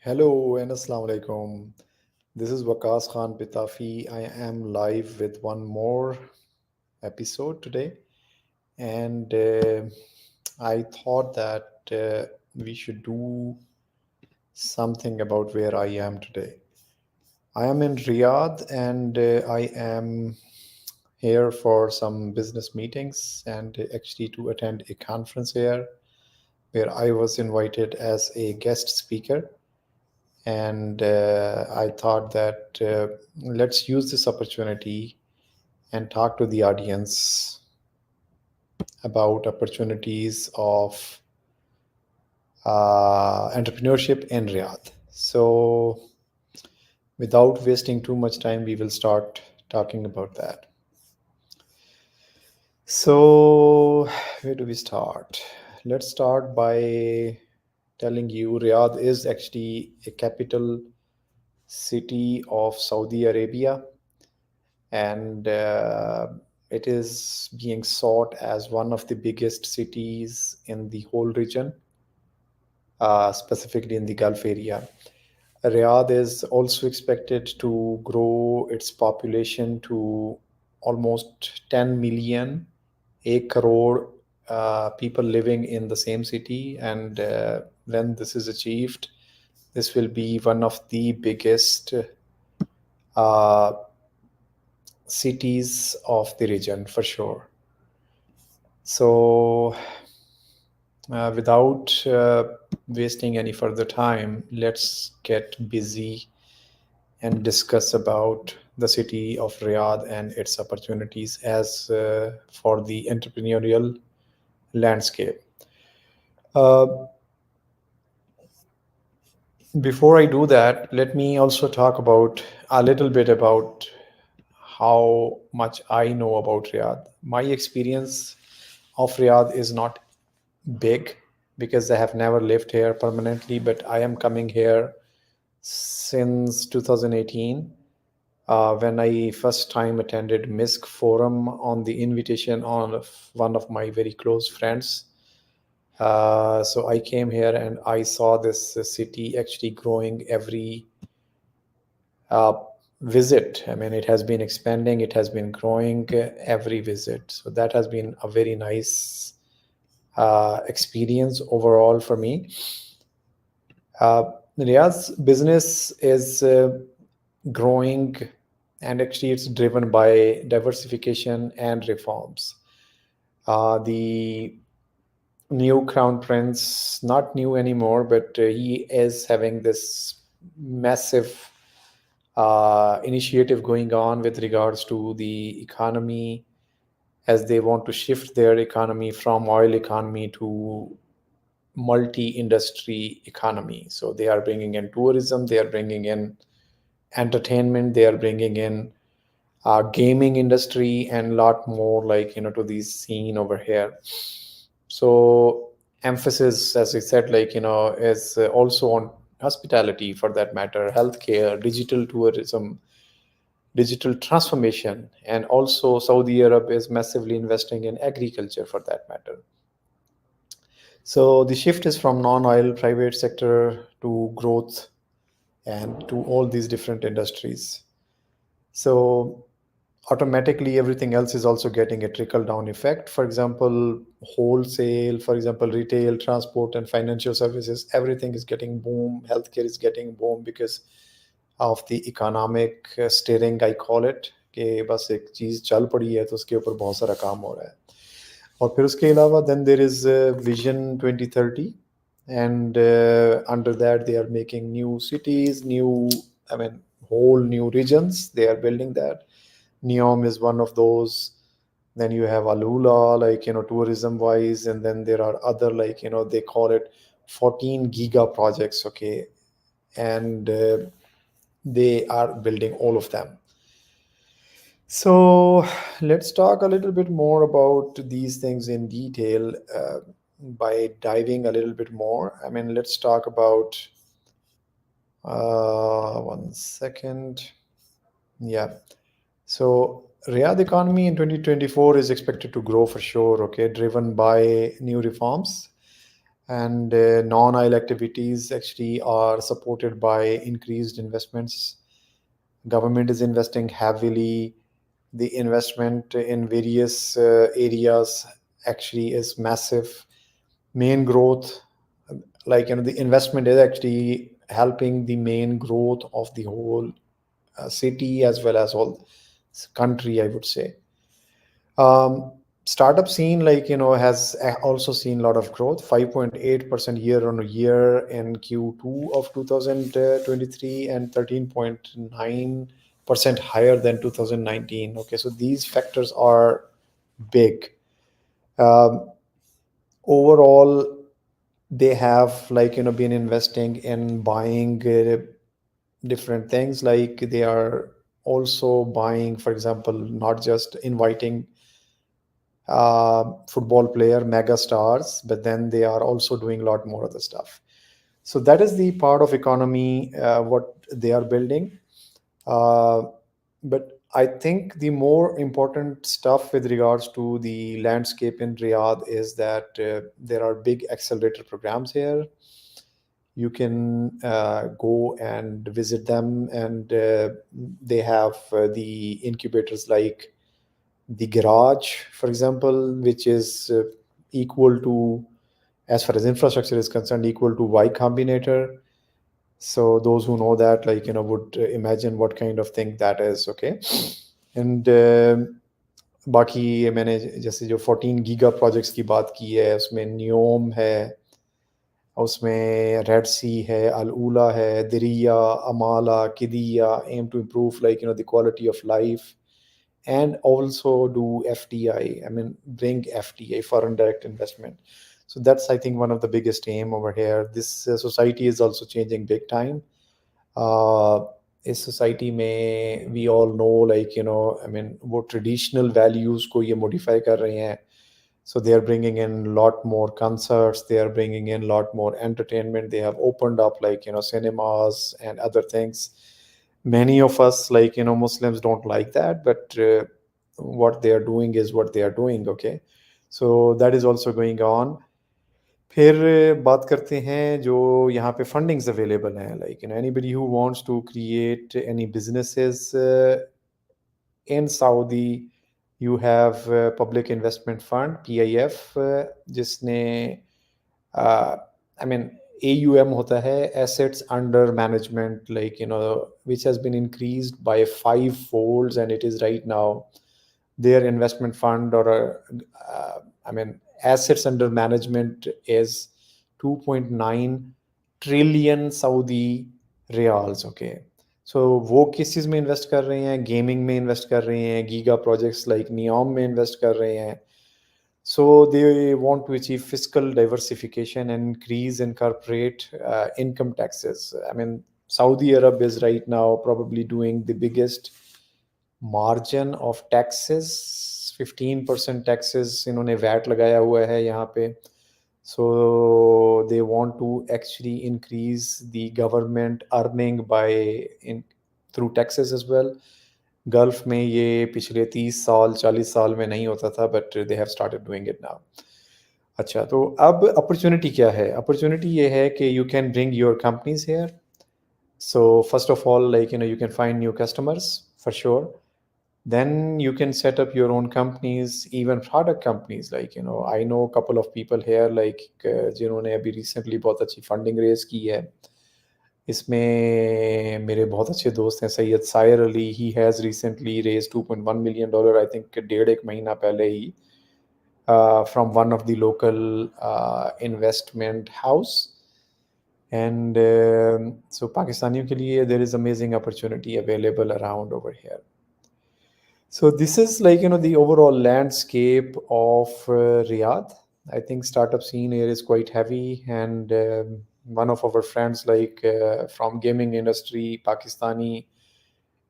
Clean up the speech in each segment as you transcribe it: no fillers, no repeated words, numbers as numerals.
Hello and Assalamu alaikum. This is Waqas Khan Pitafi. I am live with one more episode today, and I thought that we should do something about where I am today. I am in Riyadh, and I am here for some business meetings and actually to attend a conference here where I was invited as a guest speaker. And I thought that let's use this opportunity and talk to the audience about opportunities of entrepreneurship in Riyadh. So, without wasting too much time, we will start talking about that. So, where do we start? Let's start by telling you Riyadh is actually a capital city of Saudi Arabia, and it is being sought as one of the biggest cities in the whole region, specifically in the Gulf area. Riyadh is also expected to grow its population to almost 10 million, a crore people living in the same city. And when this is achieved, this will be one of the biggest uh, cities of the region for sure. So, without wasting any further time, let's get busy and discuss about the city of Riyadh and its opportunities as for the entrepreneurial landscape. Uh, Before I do that, let me also talk about a little bit about how much I know about Riyadh. My experience of Riyadh is not big because I have never lived here permanently, but I am coming here since 2018 when I first time attended MISC forum on the invitation of one of my very close friends. So I came here and I saw this city actually growing every uh, visit. I mean, it has been expanding, it has been growing every visit. So that has been a very nice experience overall for me. Uh, Riyadh's business is growing, and actually it's driven by diversification and reforms. The new crown prince, not new anymore, but he is having this massive initiative going on with regards to the economy, as they want to shift their economy from oil economy to multi-industry economy. So they are bringing in tourism, they are bringing in entertainment, they are bringing in gaming industry, and a lot more like to this scene over here. So emphasis, as I said, is also on hospitality, for that matter, healthcare, digital tourism, digital transformation, and also Saudi Arab is massively investing in agriculture, for that matter. So the shift is from non-oil private sector to growth and to all these different industries. So automatically everything else is also getting a trickle down effect. For example, wholesale, for example, retail, transport, and financial services, everything is getting boom. Healthcare is getting boom because of the economic steering, I call it, कि बस एक चीज़ चल पड़ी है तो उसके ऊपर बहुत सारा काम हो रहा है. और फिर उसके अलावा then there is Vision 2030, and under that they are making new cities, new, I mean, whole new regions. They are building that. Neom is one of those. Then you have Alula, tourism wise, and then there are other, they call it 14 giga projects, okay, and they are building all of them. So let's talk a little bit more about these things in detail by diving a little bit more. I mean, let's talk about one second. Yeah. So Riyadh economy in 2024 is expected to grow for sure, okay, driven by new reforms. and non-oil activities actually are supported by increased investments. Government is investing heavily. The investment in various areas actually is massive. Main growth, like the investment is actually helping the main growth of the whole city as well as whole country, I would say. um, Startup scene, has also seen a lot of growth, 5.8% year on year in Q2 of 2023 and 13.9% higher than 2019. Okay, so these factors are big. um, Overall, they have been investing in buying different things. Like they are also buying, for example, not just inviting football player mega stars, but then they are also doing a lot more other stuff. So that is the part of economy what they are building. uh, but I think the more important stuff with regards to the landscape in Riyadh is that there are big accelerator programs here. You can go and visit them, and they have the incubators like the garage, for example, which is equal to, as far as infrastructure is concerned, equal to Y Combinator. So those who know that, would imagine what kind of thing that is. Okay, and बाकी मैंने जैसे जो 14 giga projects की बात की है, उसमें न्योम है, उसमें रेड सी है, अलूला है, दिरिया, अमाला, किदिया, aim to improve the quality of life and also do FDI. I mean, bring FDI, foreign direct investment. So that's, I think, one of the biggest aim over here. This society is also changing big time. uh, इस society में we all know, I mean वो traditional values को ये modify कर रहे हैं. So they are bringing in a lot more concerts, they are bringing in a lot more entertainment, they have opened up cinemas and other things. Many of us, Muslims don't like that, but what they are doing is what they are doing. Okay, so that is also going on. फिर बात करते हैं जो यहाँ पे fundings available हैं. Anybody who wants to create any businesses in Saudi, you have public investment fund PIF, जिसने I mean AUM होता है, assets under management, which has been increased by 5 folds, and it is right now their investment fund, or I mean assets under management is 2.9 trillion Saudi riyals. Okay, so वो किस चीज़ में invest कर रहे हैं? Gaming में invest कर रहे हैं, गीगा प्रोजेक्ट्स लाइक नियॉम में इन्वेस्ट कर रहे हैं. So they want to achieve fiscal diversification and increase in corporate income taxes. I mean, Saudi Arab is right now probably doing the biggest margin of taxes. 15% taxes इन्होंने VAT लगाया हुआ है यहाँ पे. So they want to actually increase the government earning by through taxes as well. Gulf में ये पिछले 30 साल 40 साल में नहीं होता था, but they have started doing it now. अच्छा, तो अब अपॉर्चुनिटी क्या है? अपॉर्चुनिटी ये है कि you can bring your companies here. So first of all, you can find new customers for sure. Then you can set up your own companies, even product companies. I know a couple of people here जिन्होंने अभी recently बहुत अच्छी funding raise की है. इसमें मेरे बहुत अच्छे दोस्त हैं Syed Sair Ali. He has recently raise $2.1 million, I think 1.5 महीना पहले ही, from one of the local investment house. And so पाकिस्तानियों के लिए there is amazing opportunity available around over here. So this is the overall landscape of Riyadh. I think startup scene here is quite heavy, and one of our friends from gaming industry, Pakistani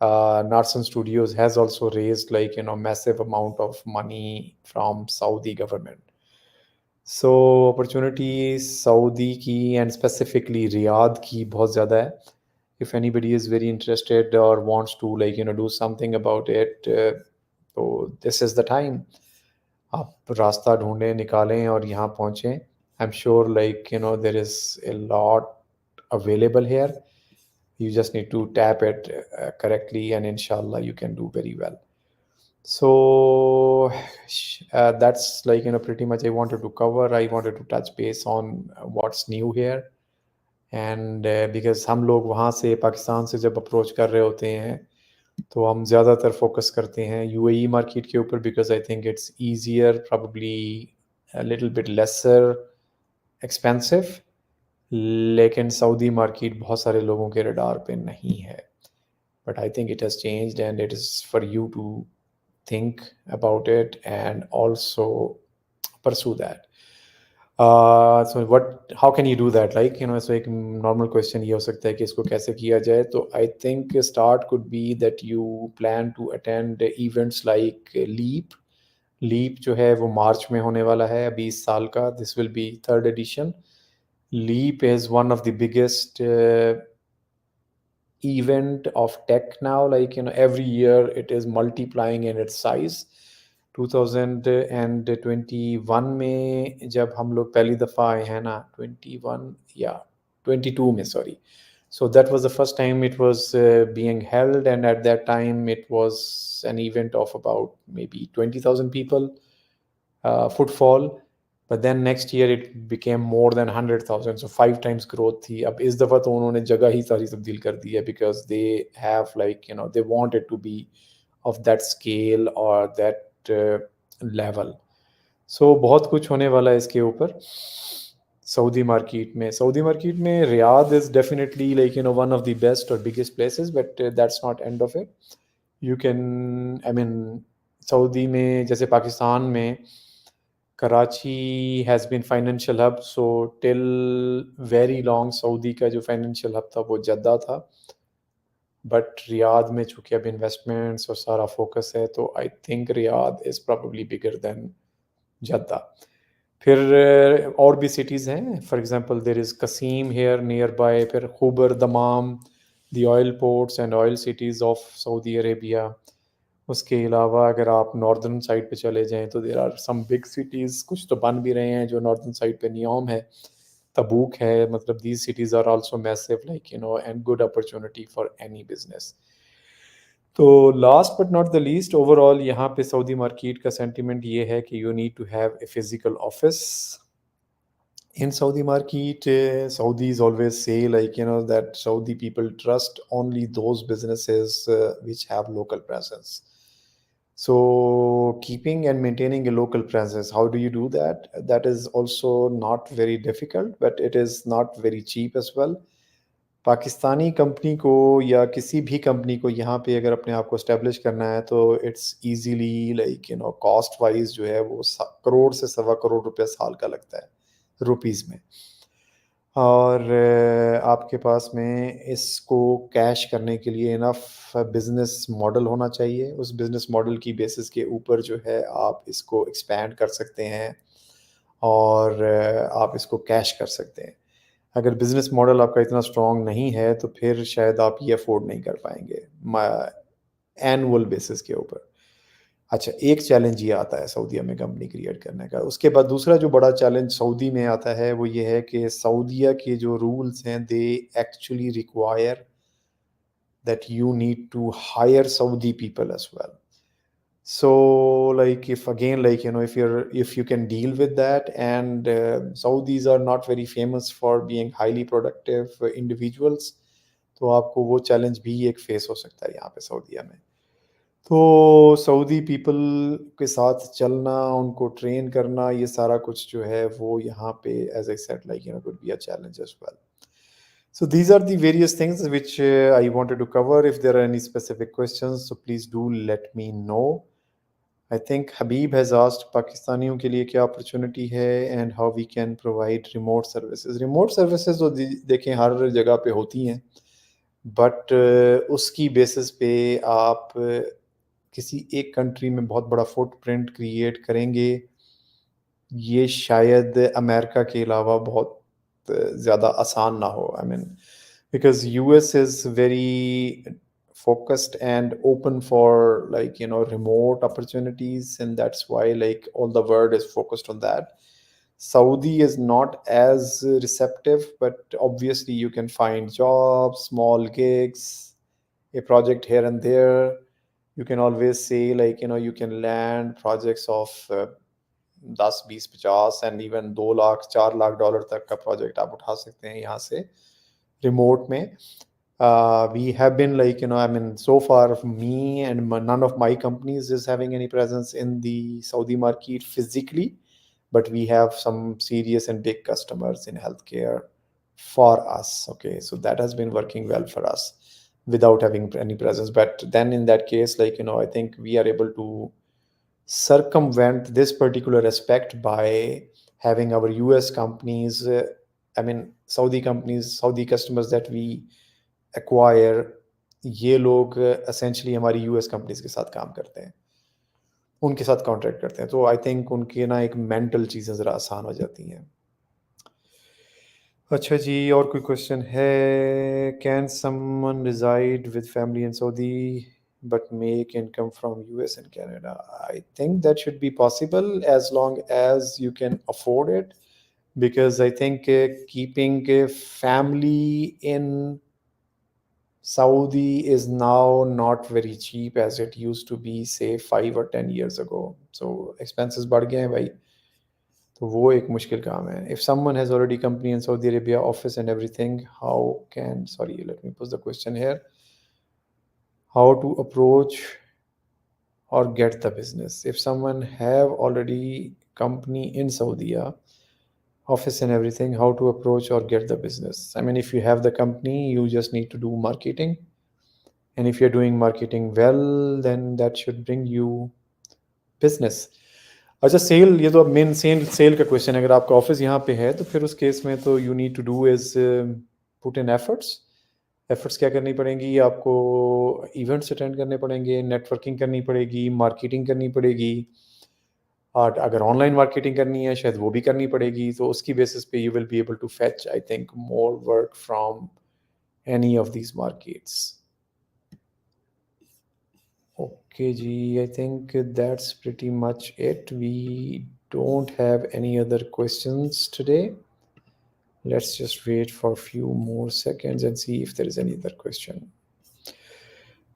Narsan Studios, has also raised massive amount of money from Saudi government. So opportunity Saudi की and specifically Riyadh की बहुत ज़्यादा है. If anybody is very interested or wants to do something about it, तो this is the time. आप रास्ता ढूंढें, निकालें और यहाँ पहुँचें. I'm sure there is a lot available here. You just need to tap it correctly, and inshallah you can do very well. So that's pretty much I wanted to cover. I wanted to touch base on what's new here. And because हम लोग वहाँ से पाकिस्तान से जब approach कर रहे होते हैं तो हम ज़्यादातर फोकस करते हैं यूएई मार्केट के ऊपर, because I think it's easier, probably little bit lesser expensive. लेकिन सऊदी मार्केट बहुत सारे लोगों के रडार पे नहीं है, but I think it has changed and it is for you to think about it and also pursue that. So how can you do that? So एक normal question ये हो सकता है कि इसको कैसे किया जाए. तो I think start could be that you plan to attend events like Leap. Leap जो है वो मार्च में होने वाला है अभी इस साल का. This will be third edition. Leap is one of the biggest event of tech now. Every year it is multiplying in its size. 2021 में जब हम लोग पहली दफ़ा आए हैं ना, 21 या 22 में, sorry. So that was the first time it was being held, and at that time it was an event of about maybe 20,000 people footfall. But then next year it became more than 100,000, so 5 times growth थी. अब इस दफ़ा तो उन्होंने जगह ही सारी तब्दील कर दी है, because they have they want it to be of that scale or that level. So बहुत कुछ होने वाला है इसके ऊपर. सऊदी मार्केट में Riyadh is definitely one of the best or biggest places, but that's not end of it. You can, I mean, Saudi में जैसे पाकिस्तान में Karachi has been financial hub, so till very long Saudi का जो financial hub था वो जद्दा था. But Riyadh में चूँकि अब इन्वेस्टमेंट्स और सारा फोकस है, तो I think Riyadh is probably bigger than Jeddah. फिर और भी सिटीज़ हैं. For example there is Qassim here nearby, फिर Khobar, Dammam, the oil ports and oil cities of Saudi Arabia. उसके अलावा अगर आप नॉर्दर्न साइड पे चले जाएं तो there are some big cities, कुछ तो बन भी रहे हैं जो नॉर्दर्न साइड पे. नियोम है, तबूक है, मतलब these cities are also massive and good opportunity for any business. तो last but not the least, overall यहाँ पे सऊदी मार्केट का सेंटिमेंट ये है कि you need to have a physical office in Saudi market. Saudis always say that Saudi people trust only those businesses which have local presence. So keeping and maintaining a local presence, how do you do that? That is also not very difficult, but it is not very cheap as well. Pakistani company को या किसी भी company को यहाँ पे अगर अपने आप को एस्टेब्लिश करना है तो इट्स इजीली कॉस्ट वाइज जो है वो करोड़ से सवा करोड़ रुपया साल का लगता है रुपीज़ में. और आपके पास में इसको कैश करने के लिए इनफ बिजनेस मॉडल होना चाहिए. उस बिजनेस मॉडल की बेसिस के ऊपर जो है आप इसको एक्सपैंड कर सकते हैं और आप इसको कैश कर सकते हैं. अगर बिजनेस मॉडल आपका इतना स्ट्रॉन्ग नहीं है तो फिर शायद आप ये अफोर्ड नहीं कर पाएंगे एनुअल बेसिस के ऊपर. अच्छा, एक चैलेंज ये आता है सऊदीया में कंपनी क्रिएट करने का. उसके बाद दूसरा जो बड़ा चैलेंज सऊदी में आता है वो ये है कि सऊदीया के जो रूल्स हैं, they actually require that you need to hire Saudi people as well. So if again if you can deal with that, and Saudis are not very famous for being highly productive individuals, तो आपको वो challenge भी एक face हो सकता है यहाँ पे सऊदीया में. तो सऊदी पीपल के साथ चलना, उनको ट्रेन करना, ये सारा कुछ जो है वो यहाँ पे as I said could be a challenge as well. So these are the various things which I wanted to cover. If there are any specific questions, so please do let me know. I think Habib has asked पाकिस्तानियों के लिए क्या opportunity है and how we can provide remote services. Remote services तो देखें हर जगह पे होती हैं, बट उसकी बेसिस पे आप किसी एक कंट्री में बहुत बड़ा फुटप्रिंट क्रिएट करेंगे, ये शायद अमेरिका के अलावा बहुत ज़्यादा आसान ना हो. I mean because US is very focused and open for remote opportunities, and that's why all the world is focused on that. Saudi is not as receptive, but obviously you can find jobs, small gigs, a project here and there. You can always say, like, you can land projects of 10 20 50 and even 2 lakh $4 lakh तक का project आप उठा सकते हैं यहाँ से remote में. We have been, like, I mean, so far me and none of my companies is having any presence in the Saudi market physically, but we have some serious and big customers in healthcare for us. Okay, so that has been working well for us without having any presence. But then in that case, like, I think we are able to circumvent this particular aspect by having our US companies, I mean, Saudi companies, Saudi customers that we acquire, ये लोग essentially हमारी US companies के साथ काम करते हैं, उनके साथ कॉन्ट्रैक्ट करते हैं, तो आई थिंक उनके ना एक मेंटल चीज़ें ज़रा आसान हो जाती हैं. अच्छा जी, और कोई क्वेश्चन है? Can someone reside with family in Saudi but make income from US and Canada? I think that should be possible as long as you can afford it, because I think keeping a family in Saudi is now not very cheap as it used to be, say 5 or 10 years ago. So expenses बढ़ गए हैं भाई, तो वो एक मुश्किल काम है. If someone has already company in Saudi Arabia, office and everything, how can, sorry, let me put the question here, how to approach or get the business? If someone have already company in Saudi, office and everything, how to approach or get the business? I mean, if you have the company, you just need to do marketing. And if you're doing marketing well, then that should bring you business. अच्छा, cell, ये तो अब main cell का question है. अगर आपका office यहाँ पे है तो फिर उस केस में तो you need to do is put in efforts क्या करनी पड़ेंगी आपको? इवेंट्स अटेंड करने पड़ेंगे, नेटवर्किंग करनी पड़ेगी, मार्केटिंग करनी पड़ेगी, और अगर ऑनलाइन मार्केटिंग करनी है शायद वो भी करनी पड़ेगी. तो उसकी बेसिस पे you will be able to fetch, I think, more work from any of these markets. Okay, Ji, I think that's pretty much it. We don't have any other questions today. Let's just wait for a few more seconds and see if there is any other question.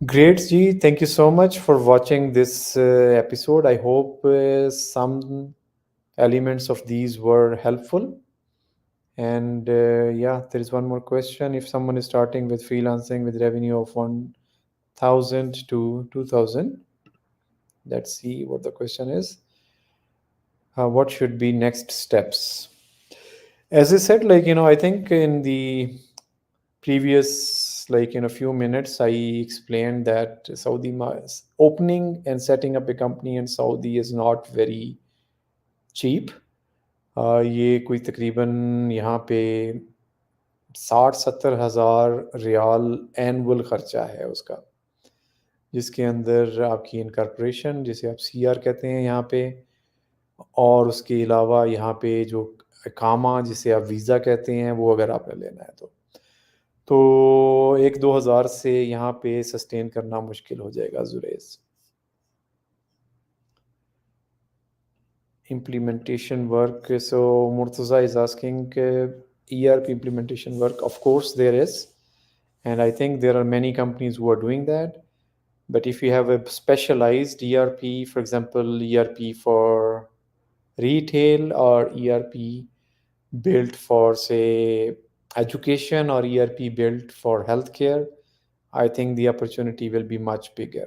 Great, Ji. Thank you so much for watching this episode. I hope some elements of these were helpful. And yeah, there is one more question. If someone is starting with freelancing with revenue of 1,000 to 2,000, let's see what the question is. What should be next steps? As I said, like, I think in the previous, like, in a few minutes, I explained that opening and setting up a company in Saudi is not very cheap. ये कोई तकरीबन यहाँ पे 60-70 हज़ार riyal annual खर्चा है उसका, जिसके अंदर आपकी इनकॉर्पोरेशन, जिसे आप सीआर कहते हैं यहाँ पे, और उसके अलावा यहाँ पे जो कामा, जिसे आप वीज़ा कहते हैं, वो अगर आपने लेना है तो 1-2 हज़ार से यहाँ पे सस्टेन करना मुश्किल हो जाएगा जुरेज. Implementation work. So Murtaza is asking, ERP implementation work. Of course there is, and I think there are many companies who are doing that. But if you have a specialized ERP, for example, ERP for retail, or ERP built for, say, education, or ERP built for healthcare, I think the opportunity will be much bigger.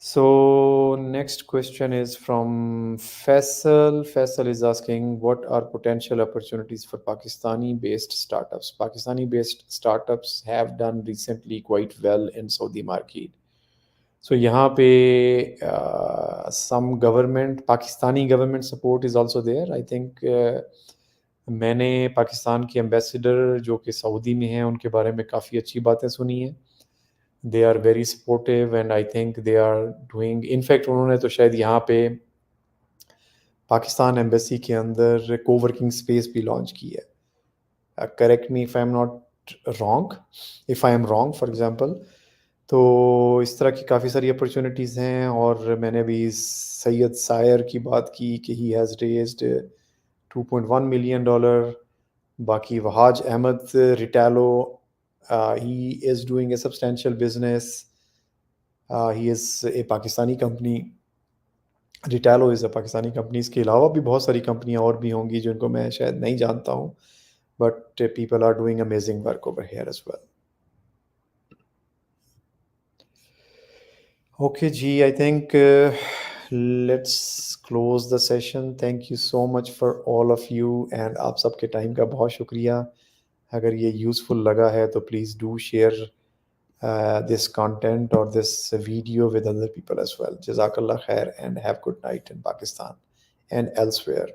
So next question is from Faisal. Faisal is asking, what are potential opportunities for Pakistani-based startups? Pakistani-based startups have done recently quite well in Saudi market. So यहाँ पे some government, Pakistani government support is also there. I think मैंने पाकिस्तान के ambassador जो कि Saudi में हैं उनके बारे में काफ़ी अच्छी बातें सुनी हैं. They are very supportive and I think they are doing, in fact उन्होंने तो शायद यहाँ पे पाकिस्तान एम्बेसी के अंदर कोवर्किंग स्पेस भी लॉन्च की है. Correct me if I'm not wrong, if I am wrong, for example. तो इस तरह की काफ़ी सारी अपॉर्चुनिटीज़ हैं। और मैंने अभी सैयद सायर की बात की कि ही हैज़ रेज्ड $2.1 million। बाकी Wahaj Ahmed Retailo, he is doing a substantial business, he is a Pakistani company. Retailo is a Pakistani company. इसके अलावा भी बहुत सारी कंपनियां और भी होंगी जिनको मैं शायद नहीं जानता हूँ, but people are doing amazing work over here as well. Okay, G, I think let's close the session. Thank you so much for all of you, and आप सबके टाइम का बहुत शुक्रिया। अगर ये यूज़फुल लगा है तो please do share this content or this video with other people as well. Jazakallah khair and have good night in Pakistan and elsewhere.